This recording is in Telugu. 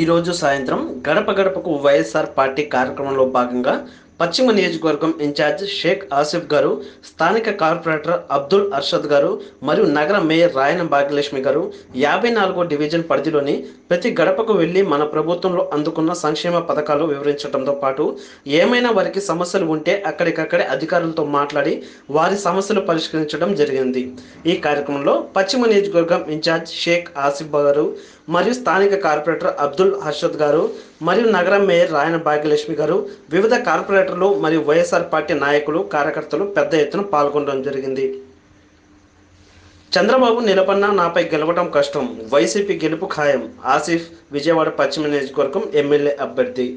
ఈరోజు సాయంత్రం గడప గడపకు వైఎస్ఆర్ పార్టీ కార్యక్రమంలో భాగంగా పశ్చిమ నియోజకవర్గం ఇన్ఛార్జ్ షేక్ ఆసిఫ్ గారు, స్థానిక కార్పొరేటర్ అబ్దుల్ అర్షద్ గారు మరియు నగర మేయర్ రాయన భాగ్యలక్ష్మి గారు 54వ డివిజన్ పరిధిలోని ప్రతి గడపకు వెళ్లి మన ప్రభుత్వంలో అందుకున్న సంక్షేమ పథకాలు వివరించడంతో పాటు ఏమైనా వారికి సమస్యలు ఉంటే అక్కడికక్కడే అధికారులతో మాట్లాడి వారి సమస్యలు పరిష్కరించడం జరిగింది. ఈ కార్యక్రమంలో పశ్చిమ నియోజకవర్గం ఇన్ఛార్జ్ షేక్ ఆసిఫ్ గారు మరియు స్థానిక కార్పొరేటర్ అబ్దుల్ హర్షద్ గారు మరియు నగర మేయర్ రాయన భాగ్యలక్ష్మి గారు, వివిధ కార్పొరేటర్లు మరియు వైఎస్ఆర్ పార్టీ నాయకులు, కార్యకర్తలు పెద్ద ఎత్తున పాల్గొనడం జరిగింది. చంద్రబాబు నిలబడినా నాపై గెలవడం కష్టం, వైసీపీ గెలుపు ఖాయం. ఆసిఫ్, విజయవాడ పశ్చిమ నియోజకవర్గం ఎమ్మెల్యే అభ్యర్థి.